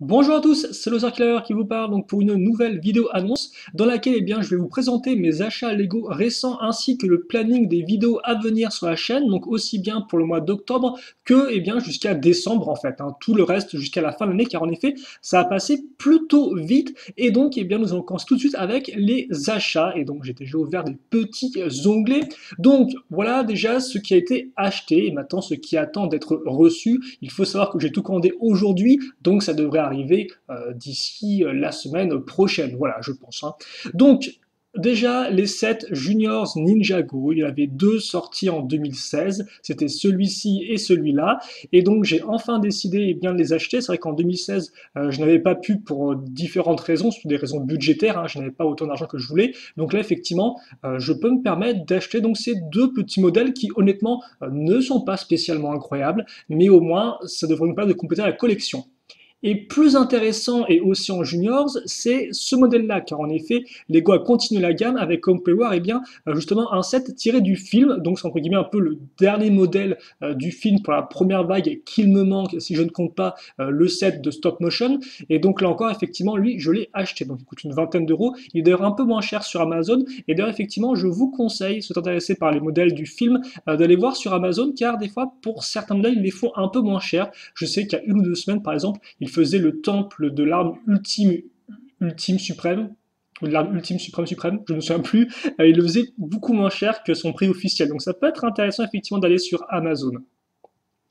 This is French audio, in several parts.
Bonjour à tous, c'est le Killer qui vous parle donc pour une nouvelle vidéo annonce dans laquelle je vais vous présenter mes achats Lego récents ainsi que le planning des vidéos à venir sur la chaîne, donc aussi bien pour le mois d'octobre que jusqu'à décembre en fait, hein, tout le reste jusqu'à la fin de l'année car en effet ça a passé plutôt vite et donc nous allons commencer tout de suite avec les achats et donc j'ai déjà ouvert des petits onglets. Donc voilà déjà ce qui a été acheté et maintenant ce qui attend d'être reçu. Il faut savoir que j'ai tout commandé aujourd'hui donc ça devrait arriver d'ici la semaine prochaine, voilà, je pense, hein. Donc, déjà, les 7 Juniors Ninjago, il y en avait deux sortis en 2016, c'était celui-ci et celui-là, et donc j'ai enfin décidé de les acheter. C'est vrai qu'en 2016, je n'avais pas pu pour différentes raisons, surtout des raisons budgétaires, hein, je n'avais pas autant d'argent que je voulais, donc là effectivement, je peux me permettre d'acheter donc ces deux petits modèles qui honnêtement ne sont pas spécialement incroyables, mais au moins ça devrait nous permettre de compléter la collection. Et plus intéressant, et aussi en juniors, c'est ce modèle-là, car en effet, Lego a continué la gamme avec, comme vous pouvez voir, justement un set tiré du film, donc c'est entre guillemets un peu le dernier modèle du film pour la première vague qu'il me manque, si je ne compte pas le set de stop motion, et donc là encore, effectivement, lui, je l'ai acheté, donc il coûte une vingtaine d'euros, il est d'ailleurs un peu moins cher sur Amazon, et d'ailleurs, effectivement, je vous conseille, si vous êtes intéressé par les modèles du film, d'aller voir sur Amazon, car des fois, pour certains modèles, ils les font un peu moins cher. Je sais qu'il y a une ou deux semaines, par exemple, il faisait le temple de l'arme ultime suprême, ou de l'arme ultime suprême, je ne me souviens plus, il le faisait beaucoup moins cher que son prix officiel. Donc ça peut être intéressant effectivement d'aller sur Amazon.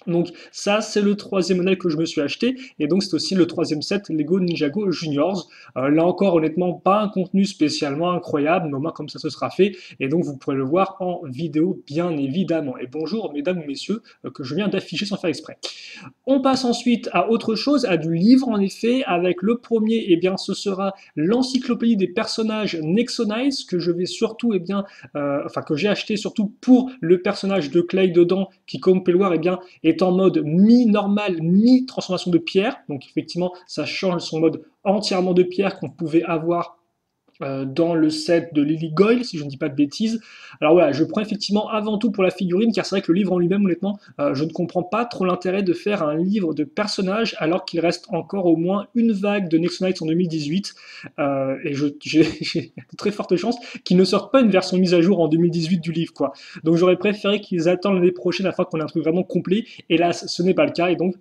Donc ça, c'est le troisième modèle que je me suis acheté, et donc c'est aussi le troisième set Lego Ninjago Juniors. Là encore, honnêtement, pas un contenu spécialement incroyable, mais au moins comme ça ce sera fait, et donc vous pourrez le voir en vidéo bien évidemment. Et bonjour mesdames et messieurs, que je viens d'afficher sans faire exprès. On passe ensuite à autre chose, à du livre en effet, avec le premier, ce sera l'encyclopédie des personnages Nexonize, que je vais surtout, que j'ai acheté surtout pour le personnage de Clay dedans, qui comme vous pouvez le voir, est en mode mi-normal, mi-transformation de pierre, donc effectivement ça change son mode entièrement de pierre qu'on pouvait avoir dans le set de Lily Goyle, si je ne dis pas de bêtises. Alors voilà, je prends effectivement avant tout pour la figurine, car c'est vrai que le livre en lui-même, honnêtement, je ne comprends pas trop l'intérêt de faire un livre de personnages alors qu'il reste encore au moins une vague de Next Knights en 2018, et j'ai de très fortes chances qu'ils ne sortent pas une version mise à jour en 2018 du livre, quoi. Donc j'aurais préféré qu'ils attendent l'année prochaine afin qu'on ait un truc vraiment complet, et là ce n'est pas le cas, et donc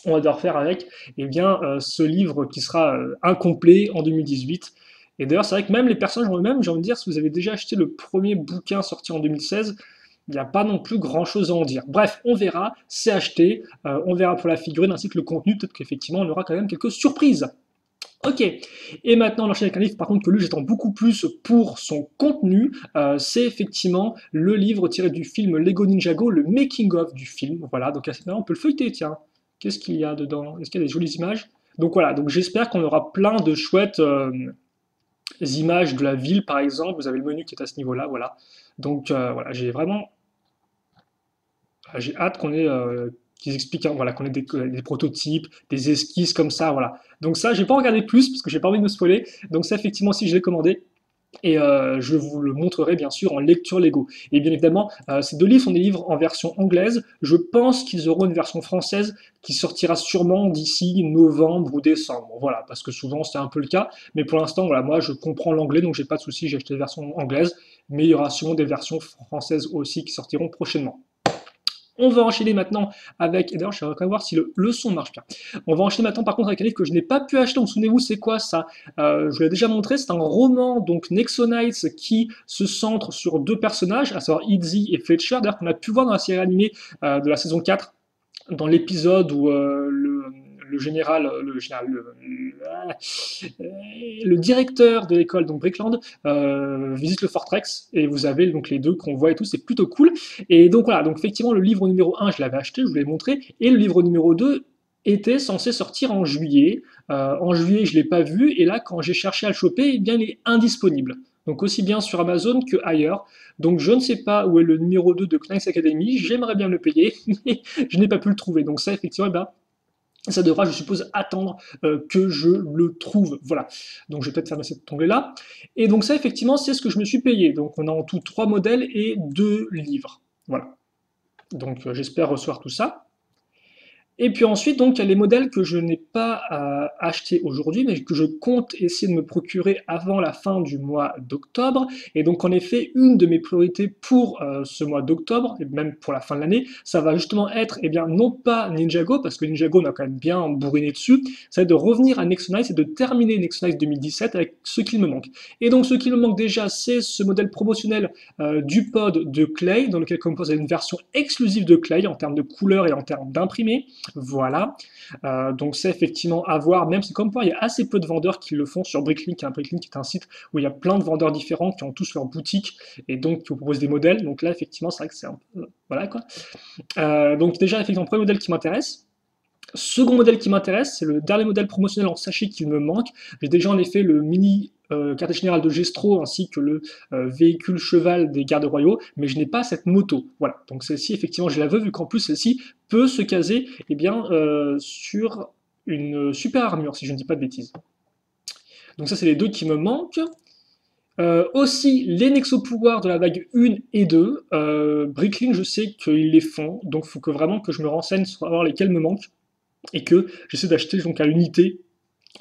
on va devoir faire avec ce livre qui sera incomplet en 2018. Et d'ailleurs, c'est vrai que même les personnages en eux-mêmes, j'ai envie de dire, si vous avez déjà acheté le premier bouquin sorti en 2016, il n'y a pas non plus grand-chose à en dire. Bref, on verra, c'est acheté, on verra pour la figurine ainsi que le contenu, peut-être qu'effectivement on aura quand même quelques surprises. Ok, et maintenant on enchaîne avec un livre par contre que lui j'attends beaucoup plus pour son contenu, c'est effectivement le livre tiré du film Lego Ninjago, le making of du film, voilà, donc là on peut le feuilleter, tiens, qu'est-ce qu'il y a dedans? Est-ce qu'il y a des jolies images? Donc voilà, donc j'espère qu'on aura plein de chouettes images de la ville par exemple, vous avez le menu qui est à ce niveau-là, voilà. Donc voilà, j'ai hâte qu'on ait qu'ils expliquent, hein, voilà, qu'on ait des prototypes, des esquisses comme ça, voilà. Donc ça, j'ai pas regardé plus parce que j'ai pas envie de me spoiler. Donc ça, effectivement, si je l'ai commandé, et je vous le montrerai bien sûr en lecture Lego. Et bien évidemment, ces deux livres sont des livres en version anglaise. Je pense qu'ils auront une version française qui sortira sûrement d'ici novembre ou décembre. Voilà, parce que souvent c'est un peu le cas. Mais pour l'instant, voilà, moi je comprends l'anglais, donc j'ai pas de souci, j'ai acheté la version anglaise. Mais il y aura sûrement des versions françaises aussi qui sortiront prochainement. On va enchaîner maintenant avec, et d'ailleurs je vais quand même voir si le son marche bien. On va enchaîner maintenant par contre avec un livre que je n'ai pas pu acheter, donc souvenez-vous c'est quoi ça? Je vous l'ai déjà montré, c'est un roman, donc Nexonites, qui se centre sur deux personnages, à savoir Izzy et Fletcher, d'ailleurs qu'on a pu voir dans la série animée de la saison 4, dans l'épisode où le directeur de l'école, donc Brickland, visite le Fortrex, et vous avez donc les deux qu'on voit et tout, c'est plutôt cool. Et donc voilà, donc effectivement le livre numéro un je l'avais acheté, je vous l'ai montré, et le livre numéro 2 était censé sortir en juillet. En juillet, je ne l'ai pas vu, et là, quand j'ai cherché à le choper, il est indisponible. Donc aussi bien sur Amazon que ailleurs. Donc je ne sais pas où est le numéro 2 de Knight's Academy, j'aimerais bien le payer, mais je n'ai pas pu le trouver. Donc ça, effectivement, ça devra, je suppose, attendre que je le trouve. Voilà. Donc je vais peut-être fermer cet onglet-là. Et donc ça, effectivement, c'est ce que je me suis payé. Donc on a en tout 3 modèles et 2 livres. Voilà. Donc j'espère recevoir tout ça. Et puis ensuite, donc, il y a les modèles que je n'ai pas achetés aujourd'hui, mais que je compte essayer de me procurer avant la fin du mois d'octobre. Et donc, en effet, une de mes priorités pour ce mois d'octobre, et même pour la fin de l'année, ça va justement être, eh bien, non pas Ninjago, parce que Ninjago, on a quand même bien bourriné dessus, ça va être de revenir à Nexonice et de terminer Nexonice 2017 avec ce qu'il me manque. Et donc, ce qu'il me manque déjà, c'est ce modèle promotionnel du pod de Clay, dans lequel compose une version exclusive de Clay en termes de couleur et en termes d'imprimé. Voilà, donc c'est effectivement à voir, même si comme quoi il y a assez peu de vendeurs qui le font sur Bricklink. Bricklink est un site où il y a plein de vendeurs différents qui ont tous leur boutique et donc qui vous proposent des modèles. Donc là, effectivement, c'est vrai que c'est un peu. Voilà quoi. Donc déjà, effectivement, premier modèle qui m'intéresse. Second modèle qui m'intéresse, c'est le dernier modèle promotionnel en sachet qu'il me manque. J'ai déjà en effet le mini quartier général de Gestro ainsi que le véhicule cheval des gardes royaux, mais je n'ai pas cette moto. Voilà, donc celle-ci, effectivement, je la veux, vu qu'en plus celle-ci peut se caser eh bien, sur une super armure, si je ne dis pas de bêtises. Donc ça, c'est les deux qui me manquent. Aussi, les Nexo Pouvoirs de la vague 1 et 2. Bricklink, je sais qu'ils les font, donc il faut que vraiment que je me renseigne sur savoir lesquels me manquent et que j'essaie d'acheter donc à l'unité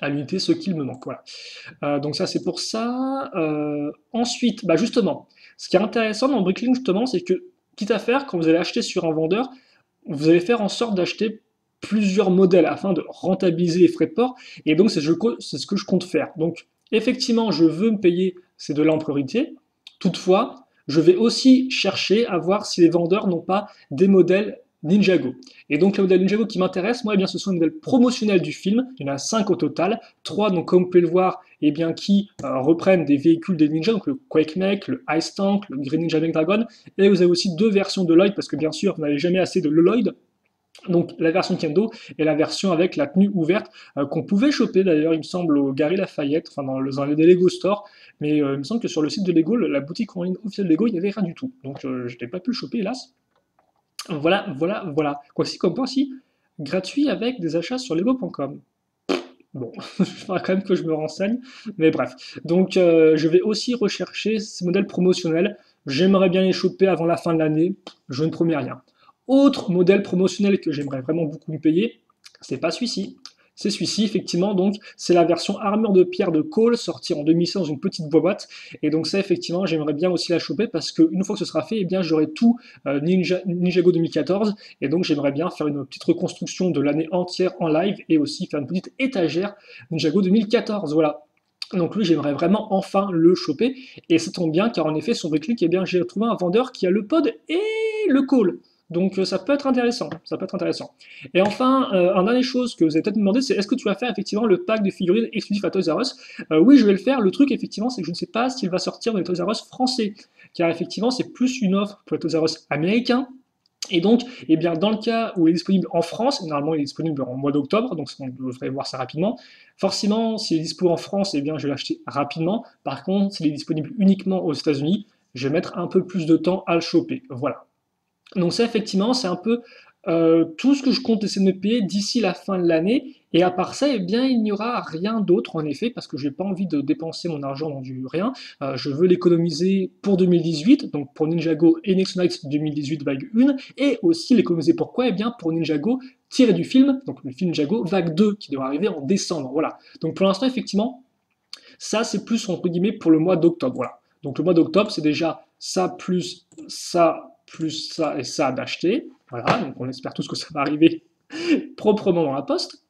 ce qu'il me manque. Voilà. Donc ça c'est pour ça. Ensuite, bah justement, ce qui est intéressant dans Bricklink justement, c'est que quitte à faire, quand vous allez acheter sur un vendeur, vous allez faire en sorte d'acheter plusieurs modèles afin de rentabiliser les frais de port. Et donc c'est ce que je compte faire. Donc effectivement, je veux me payer ces deux-là en priorité. Toutefois, je vais aussi chercher à voir si les vendeurs n'ont pas des modèles Ninjago. Et donc, le modèle Ninjago qui m'intéresse, moi, eh bien, ce sont les modèles promotionnels du film. Il y en a 5 au total. 3, donc, comme vous pouvez le voir, eh bien, qui reprennent des véhicules des ninjas, donc le Quake Mech, le Ice Tank, le Green Ninja Mech Dragon. Et vous avez aussi deux versions de Lloyd, parce que bien sûr, vous n'avez jamais assez de Lloyd. Donc la version Kendo et la version avec la tenue ouverte qu'on pouvait choper d'ailleurs, il me semble, au Gary Lafayette, enfin dans les Lego Store, mais il me semble que sur le site de Lego, la boutique en ligne officielle de Lego, il n'y avait rien du tout. Donc je n'ai pas pu le choper, hélas. Voilà, voilà, voilà. Quoici, comme pas si, gratuit avec des achats sur lego.com. Bon, il faudra quand même que je me renseigne, mais bref. Donc je vais aussi rechercher ces modèles promotionnels. J'aimerais bien les choper avant la fin de l'année, je ne promets rien. Autre modèle promotionnel que j'aimerais vraiment beaucoup me payer, c'est pas celui-ci. C'est celui-ci, effectivement, donc c'est la version armure de pierre de Cole, sortie en 2016 dans une petite boîte. Et donc ça, effectivement, j'aimerais bien aussi la choper parce qu'une fois que ce sera fait, eh bien j'aurai tout Ninjago 2014. Et donc j'aimerais bien faire une petite reconstruction de l'année entière en live et aussi faire une petite étagère Ninjago 2014. Voilà. Donc lui, j'aimerais vraiment enfin le choper. Et ça tombe bien, car en effet, sur Bricklink, eh bien, j'ai trouvé un vendeur qui a le pod et le call. Donc ça peut être intéressant, ça peut être intéressant. Et enfin, une dernière chose que vous avez peut-être me demandé, c'est est-ce que tu vas faire effectivement le pack de figurines exclusif à Toys R Us? Oui, je vais le faire. Le truc effectivement, c'est que je ne sais pas s'il va sortir dans les Toys R Us français, car effectivement, c'est plus une offre pour les Toys R Us américains. Et donc, eh bien, dans le cas où il est disponible en France, et normalement il est disponible en mois d'octobre, donc on devrait voir ça rapidement. Forcément, s'il est disponible en France, eh bien, je vais l'acheter rapidement. Par contre, s'il est disponible uniquement aux États-Unis, je vais mettre un peu plus de temps à le choper. Voilà. Donc ça, effectivement, c'est un peu tout ce que je compte essayer de me payer d'ici la fin de l'année. Et à part ça, eh bien, il n'y aura rien d'autre, en effet, parce que je n'ai pas envie de dépenser mon argent dans du rien. Je veux l'économiser pour 2018, donc pour Ninjago et Next Night 2018 vague 1, et aussi l'économiser pourquoi? Eh bien, pour Ninjago tiré du film, donc le film Ninjago vague 2, qui devra arriver en décembre. Voilà. Donc pour l'instant, effectivement, ça, c'est plus, entre guillemets, pour le mois d'octobre. Voilà. Donc le mois d'octobre, c'est déjà ça plus ça et ça d'acheter. Voilà, donc on espère tous que ça va arriver proprement dans la poste.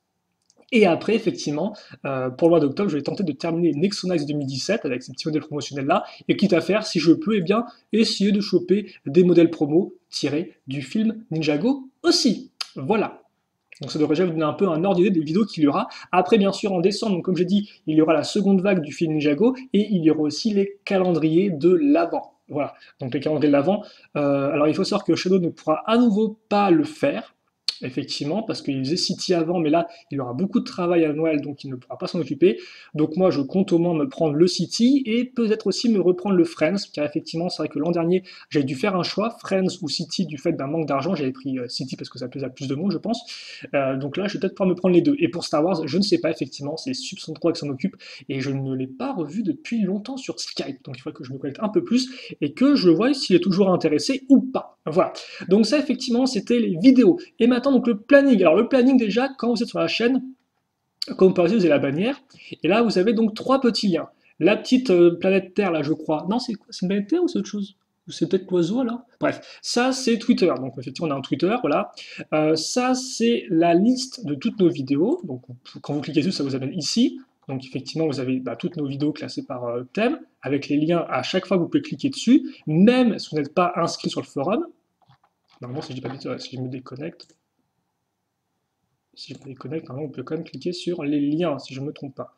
Et après, effectivement, pour le mois d'octobre, je vais tenter de terminer Nexonize 2017 avec ces petits modèles promotionnels là, et quitte à faire, si je peux, eh bien, essayer de choper des modèles promo tirés du film Ninjago aussi. Voilà. Donc ça devrait déjà vous donner un peu un ordre d'idée des vidéos qu'il y aura. Après, bien sûr, en décembre, donc, comme j'ai dit, il y aura la seconde vague du film Ninjago, et il y aura aussi les calendriers de l'Avent. Voilà, donc les calendriers de l'Avent. Alors il faut savoir que Shadow ne pourra à nouveau pas le faire, effectivement, parce qu'il faisait City avant, mais là, il aura beaucoup de travail à Noël, donc il ne pourra pas s'en occuper. Donc moi, je compte au moins me prendre le City, et peut-être aussi me reprendre le Friends, car effectivement, c'est vrai que l'an dernier, j'avais dû faire un choix, Friends ou City, du fait d'un manque d'argent. J'avais pris City parce que ça plaisait à plus de monde, je pense. Donc là, je vais peut-être pouvoir me prendre les deux. Et pour Star Wars, je ne sais pas, effectivement, c'est Sub 103 qui s'en occupe, et je ne l'ai pas revu depuis longtemps sur Skype, donc il faudrait que je me connecte un peu plus, et que je vois s'il est toujours intéressé ou pas. Voilà. Donc ça, effectivement, c'était les vidéos. Et maintenant, maintenant donc le planning. Alors le planning déjà, quand vous êtes sur la chaîne, comme par exemple, vous avez la bannière, et là vous avez donc 3 petits liens. La petite planète Terre là je crois. Non, c'est quoi? C'est une planète Terre ou c'est autre chose? Ou c'est peut-être l'oiseau là? Bref, ça c'est Twitter. Donc effectivement on a un Twitter, voilà. Ça c'est la liste de toutes nos vidéos. Donc quand vous cliquez dessus, ça vous amène ici. Donc effectivement vous avez toutes nos vidéos classées par thème, avec les liens à chaque fois que vous pouvez cliquer dessus, même si vous n'êtes pas inscrit sur le forum. Normalement si je dis pas de bêtises, si je me déconnecte. Si je me déconnecte, normalement on peut quand même cliquer sur les liens, si je ne me trompe pas.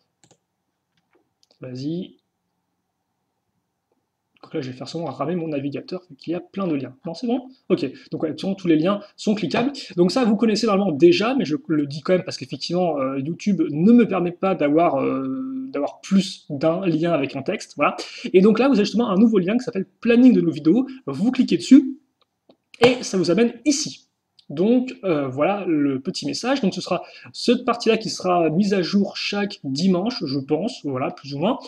Vas-y. Donc là, je vais faire seulement ramer mon navigateur, qu'il y a plein de liens. Non, c'est bon? Ok. Donc, ouais, tous les liens sont cliquables. Donc ça, vous connaissez normalement déjà, mais je le dis quand même parce qu'effectivement, YouTube ne me permet pas d'avoir plus d'un lien avec un texte. Voilà. Et donc là, vous avez justement un nouveau lien qui s'appelle Planning de nos vidéos. Vous cliquez dessus et ça vous amène ici. Donc voilà le petit message. Donc ce sera cette partie-là qui sera mise à jour chaque dimanche, je pense, voilà, plus ou moins.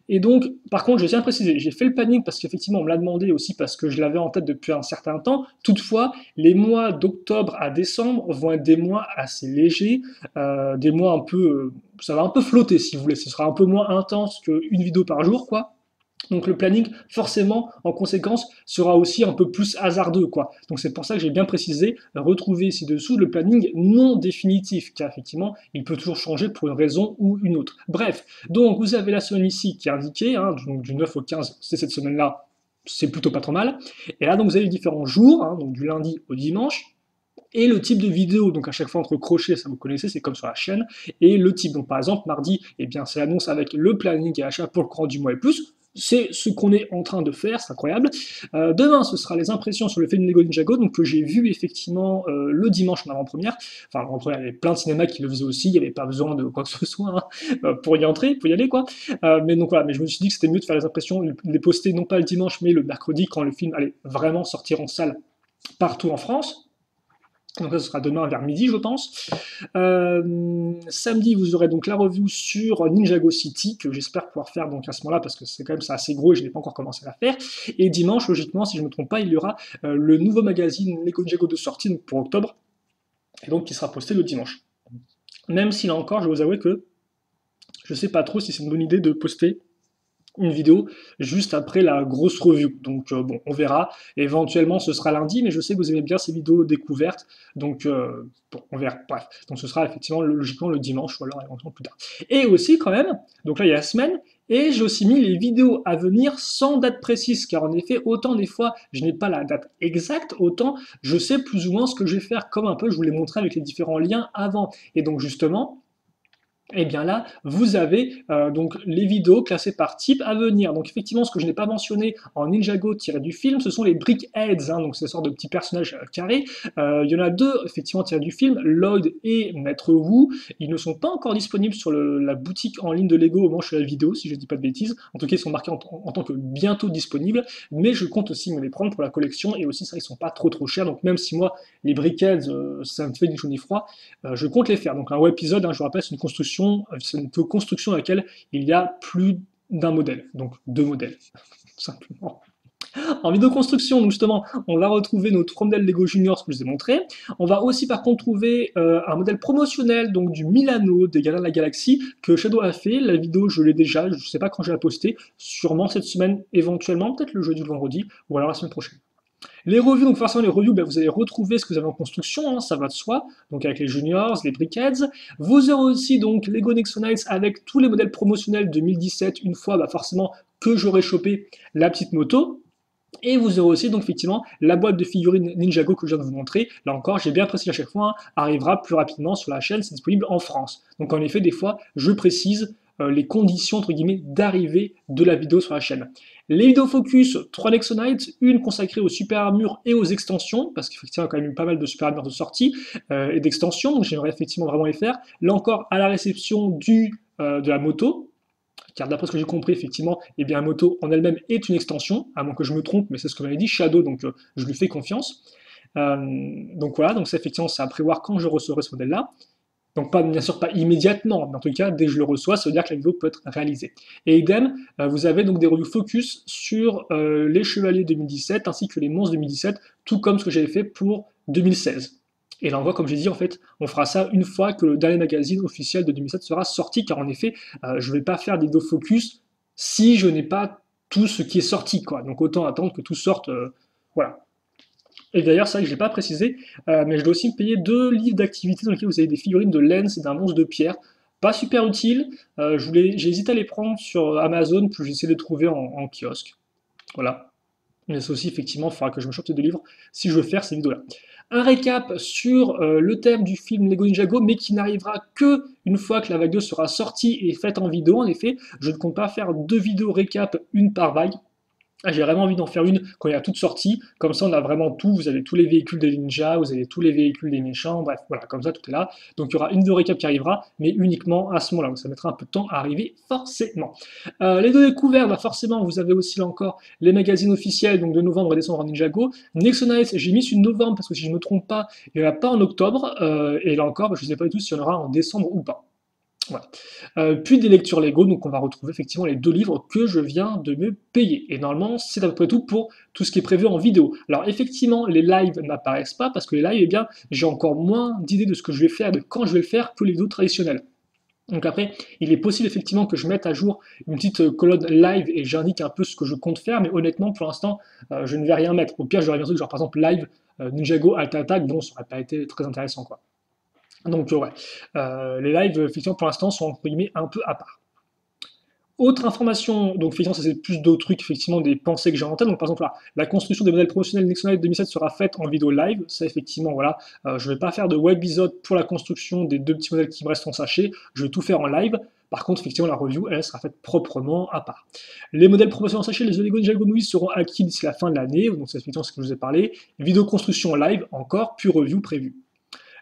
Et donc, par contre, je tiens à préciser, j'ai fait le planning parce qu'effectivement, on me l'a demandé aussi parce que je l'avais en tête depuis un certain temps. Toutefois, les mois d'octobre à décembre vont être des mois assez légers, des mois un peu... ça va un peu flotter, si vous voulez. Ce sera un peu moins intense qu'une vidéo par jour, quoi. Donc le planning, forcément, en conséquence, sera aussi un peu plus hasardeux, quoi. Donc c'est pour ça que j'ai bien précisé, retrouver ci-dessous le planning non définitif, car effectivement, il peut toujours changer pour une raison ou une autre. Bref, donc vous avez la semaine ici qui est indiquée, hein, donc du 9 au 15, c'est cette semaine-là, c'est plutôt pas trop mal. Et là, donc vous avez les différents jours, hein, donc du lundi au dimanche, et le type de vidéo, donc à chaque fois entre crochets, ça vous connaissez, c'est comme sur la chaîne, et le type, donc par exemple, mardi, eh bien c'est l'annonce avec le planning et achat pour le courant du mois et plus, c'est ce qu'on est en train de faire, c'est incroyable. Demain, ce sera les impressions sur le film Lego Ninjago, donc que j'ai vu effectivement le dimanche en avant-première. Enfin, en avant-première, il y avait plein de cinémas qui le faisaient aussi, il n'y avait pas besoin de quoi que ce soit pour y entrer, pour y aller, quoi. Mais donc voilà, mais je me suis dit que c'était mieux de faire les impressions, de les poster non pas le dimanche, mais le mercredi, quand le film allait vraiment sortir en salle partout en France. Donc ça, ce sera demain vers midi, je pense. Samedi, vous aurez donc la review sur Ninjago City, que j'espère pouvoir faire donc à ce moment-là, parce que c'est quand même assez gros et je n'ai pas encore commencé à la faire. Et dimanche, logiquement, si je ne me trompe pas, il y aura le nouveau magazine Lego Ninjago de sortie, donc pour octobre, et donc qui sera posté le dimanche. Même si là encore, je vais vous avouer que je ne sais pas trop si c'est une bonne idée de poster une vidéo juste après la grosse review. Donc bon, on verra. Éventuellement, ce sera lundi, mais je sais que vous aimez bien ces vidéos découvertes. Donc bon, on verra. Bref, donc ce sera effectivement logiquement le dimanche ou alors éventuellement plus tard. Et aussi quand même, donc là il y a la semaine, et j'ai aussi mis les vidéos à venir sans date précise, car en effet, autant des fois je n'ai pas la date exacte, autant je sais plus ou moins ce que je vais faire, comme un peu je vous l'ai montré avec les différents liens avant. Et donc justement, et bien là, vous avez donc les vidéos classées par type à venir. Donc effectivement, ce que je n'ai pas mentionné en Ninjago tiré du film, ce sont les Brickheads, hein, donc ces sortes de petits personnages carrés. Il y en a deux effectivement tirés du film, Lloyd et Maître Wu. Ils ne sont pas encore disponibles sur la boutique en ligne de Lego au moment où je fais la vidéo, si je ne dis pas de bêtises. En tout cas, ils sont marqués en tant que bientôt disponibles, mais je compte aussi me les prendre pour la collection, et aussi ça, ils sont pas trop chers. Donc même si moi, les Brickheads, ça me fait du chaud ni froid, je compte les faire. Donc un web épisode, hein, je vous rappelle, c'est une construction à laquelle il y a plus d'un modèle, donc deux modèles, tout simplement. En vidéo construction, donc justement, on va retrouver nos trois modèles Lego Junior, ce que je vous ai montré. On va aussi par contre trouver un modèle promotionnel, donc du Milano des Gardiens de la Galaxie, que Shadow a fait. La vidéo, je l'ai déjà, je ne sais pas quand je vais la poster, sûrement cette semaine, éventuellement, peut-être le jeudi ou le vendredi, ou alors la semaine prochaine. Les revues, donc forcément les revues, ben, vous allez retrouver ce que vous avez en construction, hein, ça va de soi, donc avec les juniors, les briquettes. Vous aurez aussi donc Lego Nexo Nights avec tous les modèles promotionnels 2017, une fois forcément que j'aurai chopé la petite moto. Et vous aurez aussi donc effectivement la boîte de figurines Ninjago que je viens de vous montrer. Là encore, j'ai bien précisé à chaque fois, hein, arrivera plus rapidement sur la chaîne, c'est disponible en France. Donc en effet, des fois, je précise les conditions entre guillemets d'arrivée de la vidéo sur la chaîne. Les vidéos focus, 3 Nexonites, une consacrée aux super armures et aux extensions, parce qu'effectivement il y a quand même eu pas mal de super armures de sortie et d'extensions, donc j'aimerais effectivement vraiment les faire. Là encore, à la réception de la moto, car d'après ce que j'ai compris, effectivement, eh bien, la moto en elle-même est une extension, à moins que je me trompe, mais c'est ce que m'avait dit Shadow, donc je lui fais confiance. Donc voilà, donc ça effectivement c'est à prévoir quand je recevrai ce modèle-là. Donc pas, bien sûr pas immédiatement, mais en tout cas dès que je le reçois, ça veut dire que la vidéo peut être réalisée. Et idem, vous avez donc des reviews focus sur les Chevaliers 2017 ainsi que les Monstres 2017, tout comme ce que j'avais fait pour 2016. Et là encore, comme j'ai dit, en fait, on fera ça une fois que le dernier magazine officiel de 2007 sera sorti, car en effet, je ne vais pas faire des vidéos focus si je n'ai pas tout ce qui est sorti, quoi. Donc autant attendre que tout sorte, voilà. Et d'ailleurs, c'est vrai que je ne l'ai pas précisé, mais je dois aussi me payer 2 livres d'activités dans lesquels vous avez des figurines de Lens et d'un monstre de pierre. Pas super utile, j'ai hésité à les prendre sur Amazon, puis j'ai essayé de les trouver en kiosque. Voilà. Mais ça aussi, effectivement, il faudra que je me chope ces 2 livres si je veux faire ces vidéos-là. Un récap sur le thème du film Lego Ninjago, mais qui n'arrivera que une fois que la vague 2 sera sortie et faite en vidéo. En effet, je ne compte pas faire 2 vidéos récap, une par vague. J'ai vraiment envie d'en faire une quand il y a toutes sorties, comme ça on a vraiment tout, vous avez tous les véhicules des ninjas, vous avez tous les véhicules des méchants, bref, voilà, comme ça tout est là. Donc il y aura une vidéo récap qui arrivera, mais uniquement à ce moment-là, donc ça mettra un peu de temps à arriver, forcément. Les données couvertes, bah forcément, vous avez aussi là encore les magazines officiels, donc de novembre et décembre en Ninjago. Nexonites, j'ai mis sur novembre, parce que si je ne me trompe pas, il n'y en a pas en octobre, et là encore, bah, je ne sais pas du tout s'il y en aura en décembre ou pas. Voilà. Puis des lectures Lego, donc on va retrouver effectivement les 2 livres que je viens de me payer. Et normalement, c'est à peu près tout pour tout ce qui est prévu en vidéo. Alors effectivement, les lives n'apparaissent pas parce que les lives, eh bien, j'ai encore moins d'idées de ce que je vais faire, de quand je vais le faire que les vidéos traditionnelles. Donc après, il est possible effectivement que je mette à jour une petite colonne live et j'indique un peu ce que je compte faire, mais honnêtement, pour l'instant, je ne vais rien mettre. Au pire, j'aurais bien sûr genre par exemple live Ninjago Alt Attack, bon, ça n'aurait pas été très intéressant quoi. Donc ouais, les lives, effectivement, pour l'instant, sont entre guillemets un peu à part. Autre information, donc effectivement, ça c'est plus d'autres trucs, effectivement, des pensées que j'ai en tête. Donc par exemple, là, la construction des modèles promotionnels Nexonite 2007 sera faite en vidéo live. Ça, effectivement, voilà, je ne vais pas faire de webisode pour la construction des 2 petits modèles qui me restent en sachet. Je vais tout faire en live. Par contre, effectivement, la review, elle, sera faite proprement à part. Les modèles promotionnels en sachet, les Lego Ninjago Movie seront acquis d'ici la fin de l'année. Donc c'est effectivement ce que je vous ai parlé. Vidéo construction en live, encore, puis review prévue.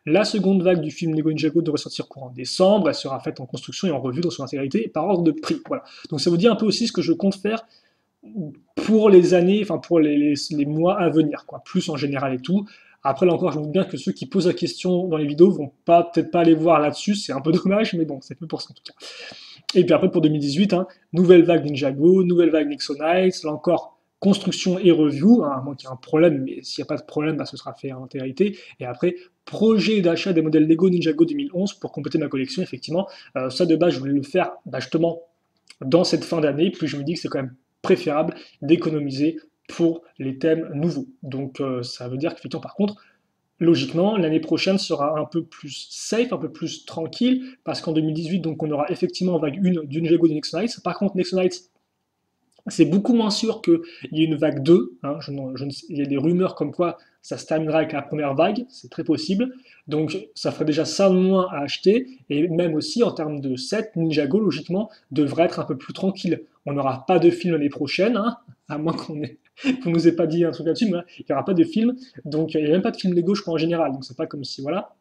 La seconde vague du film Lego Ninjago devrait sortir courant décembre. Elle sera faite en construction et en revue dans son intégrité par ordre de prix. Voilà. Donc ça vous dit un peu aussi ce que je compte faire pour les années, enfin pour les mois à venir, quoi. Plus en général et tout. Après, là encore, je me doute bien que ceux qui posent la question dans les vidéos vont peut-être pas aller voir là-dessus. C'est un peu dommage, mais bon, c'est fait pour ça en tout cas. Et puis après, pour 2018, hein, nouvelle vague Ninjago, nouvelle vague Nexonites, là encore, construction et review, hein, à moins qu'il y ait un problème, mais s'il n'y a pas de problème, bah, ce sera fait en intégrité. Et après, projet d'achat des modèles Lego Ninjago 2011 pour compléter ma collection, effectivement. Ça, de base, je voulais le faire bah, justement dans cette fin d'année, puis je me dis que c'est quand même préférable d'économiser pour les thèmes nouveaux. Donc ça veut dire qu'effectivement, par contre, logiquement, l'année prochaine sera un peu plus safe, un peu plus tranquille, parce qu'en 2018, donc, on aura effectivement en vague 1 du Ninjago de Nexonites. Par contre, Nexonites, c'est beaucoup moins sûr qu'il y ait une vague 2. Hein. Il y a des rumeurs comme quoi ça se terminera avec la première vague, c'est très possible. Donc ça ferait déjà ça de moins à acheter. Et même aussi en termes de set, Ninjago, logiquement, devrait être un peu plus tranquille. On n'aura pas de film l'année prochaine, hein, à moins qu'on nous ait pas dit un truc là-dessus, mais il n'y aura pas de film. Donc il n'y a même pas de film Lego, je crois, en général. Donc c'est pas comme si, voilà.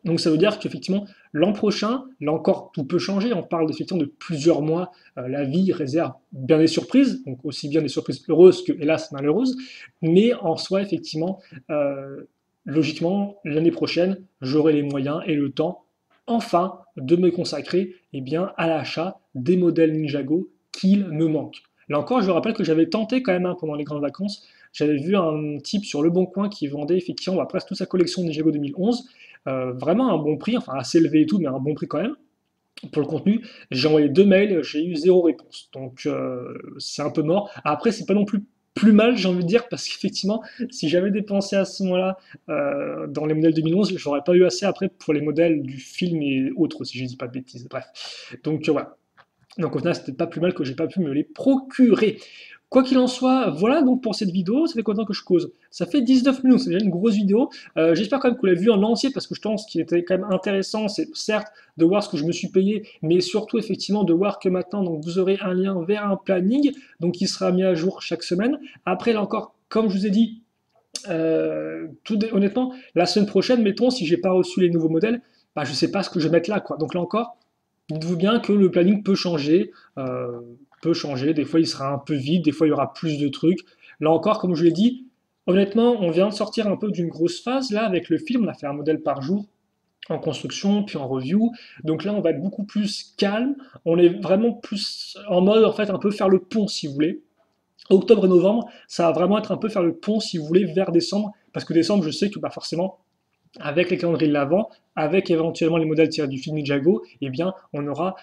Donc ça veut dire qu'effectivement, l'an prochain, là encore, tout peut changer. On parle effectivement de plusieurs mois. La vie réserve bien des surprises, donc aussi bien des surprises heureuses que, hélas, malheureuses. Mais en soi, effectivement, logiquement, l'année prochaine, j'aurai les moyens et le temps, enfin, de me consacrer eh bien, à l'achat des modèles Ninjago qu'il me manque. Là encore, je vous rappelle que j'avais tenté quand même pendant les grandes vacances. J'avais vu un type sur Le Bon Coin qui vendait effectivement presque toute sa collection Ninjago 2011. Vraiment un bon prix, enfin assez élevé et tout, mais un bon prix quand même pour le contenu. J'ai envoyé 2 mails, j'ai eu 0 réponse. Donc c'est un peu mort. Après, c'est pas non plus mal, j'ai envie de dire, parce qu'effectivement, si j'avais dépensé à ce moment-là dans les modèles 2011, j'aurais pas eu assez après pour les modèles du film et autres, si je dis pas de bêtises. Bref. Donc voilà. Donc au final, c'était pas plus mal que j'ai pas pu me les procurer. Quoi qu'il en soit, voilà donc pour cette vidéo, ça fait combien de temps que je cause? Ça fait 19 minutes, c'est déjà une grosse vidéo. J'espère quand même que vous l'avez vu en entier, parce que je pense qu'il était quand même intéressant, c'est certes de voir ce que je me suis payé, mais surtout effectivement de voir que maintenant donc, vous aurez un lien vers un planning, donc qui sera mis à jour chaque semaine. Après là encore, comme je vous ai dit, honnêtement, la semaine prochaine, mettons, si j'ai pas reçu les nouveaux modèles, bah, je sais pas ce que je vais mettre là, quoi. Donc là encore, dites-vous bien que le planning peut changer. Des fois, il sera un peu vide, des fois, il y aura plus de trucs. Là encore, comme je l'ai dit, honnêtement, on vient de sortir un peu d'une grosse phase là avec le film. On a fait un modèle par jour en construction, puis en review. Donc là, on va être beaucoup plus calme. On est vraiment plus en mode, en fait, un peu faire le pont, si vous voulez. Octobre et novembre, ça va vraiment être un peu faire le pont, si vous voulez, vers décembre. Parce que décembre, je sais que bah, forcément, avec les calendriers de l'Avent, avec éventuellement les modèles tirés du film Ninjago, eh bien, on aura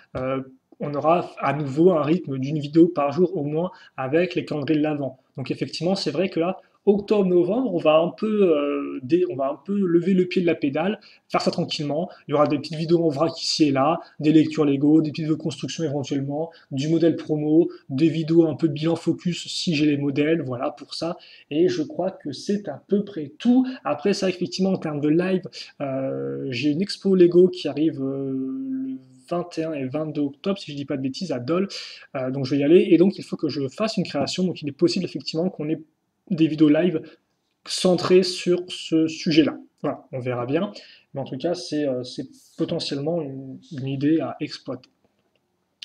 à nouveau un rythme d'une vidéo par jour au moins avec les calendriers de l'Avent. Donc effectivement, c'est vrai que là, octobre-novembre, on va un peu lever le pied de la pédale, faire ça tranquillement. Il y aura des petites vidéos en vrac ici et là, des lectures Lego, des petites vidéos de construction éventuellement, du modèle promo, des vidéos un peu bilan focus si j'ai les modèles, voilà pour ça. Et je crois que c'est à peu près tout. Après ça, effectivement, en termes de live, j'ai une expo Lego qui arrive le 21 et 22 octobre, si je ne dis pas de bêtises, à Dole. Donc je vais y aller. Et donc il faut que je fasse une création. Donc il est possible effectivement qu'on ait des vidéos live centrées sur ce sujet-là. Voilà, on verra bien. Mais en tout cas, c'est potentiellement une idée à exploiter.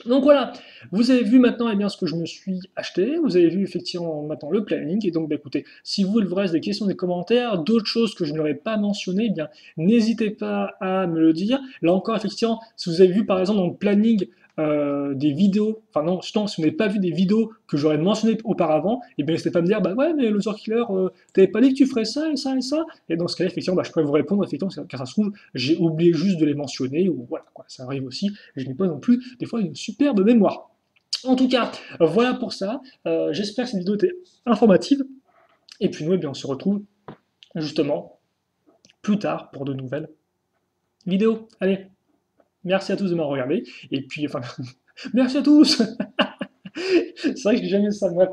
Donc voilà, vous avez vu maintenant eh bien, ce que je me suis acheté, vous avez vu effectivement maintenant le planning, et donc bah, écoutez, si vous, il vous reste des questions, des commentaires, d'autres choses que je n'aurais pas mentionnées, eh bien n'hésitez pas à me le dire. Là encore, effectivement, si vous avez vu par exemple dans le planning des vidéos, enfin non, si vous n'avez pas vu des vidéos que j'aurais mentionnées auparavant, et bien n'hésitez pas à me dire, bah ouais, mais le Killer, t'avais pas dit que tu ferais ça et ça et ça, et dans ce cas-là, effectivement, bah, je pourrais vous répondre, effectivement, car ça se trouve, j'ai oublié juste de les mentionner, ou voilà, quoi, ça arrive aussi, je n'ai pas non plus des fois une superbe mémoire. En tout cas, voilà pour ça. J'espère que cette vidéo était informative. Et puis nous, eh bien, on se retrouve justement plus tard pour de nouvelles vidéos. Allez, merci à tous de m'avoir regardé. Et puis, enfin, merci à tous. C'est vrai que je n'ai jamais ça. Bref.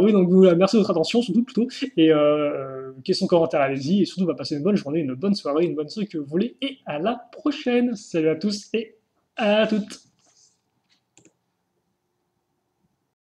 Oui, donc voilà, merci de votre attention, surtout plutôt. Et questions, commentaires, allez-y. Et surtout, on va passer une bonne journée, une bonne soirée, une bonne soirée que vous voulez. Et à la prochaine. Salut à tous et à toutes.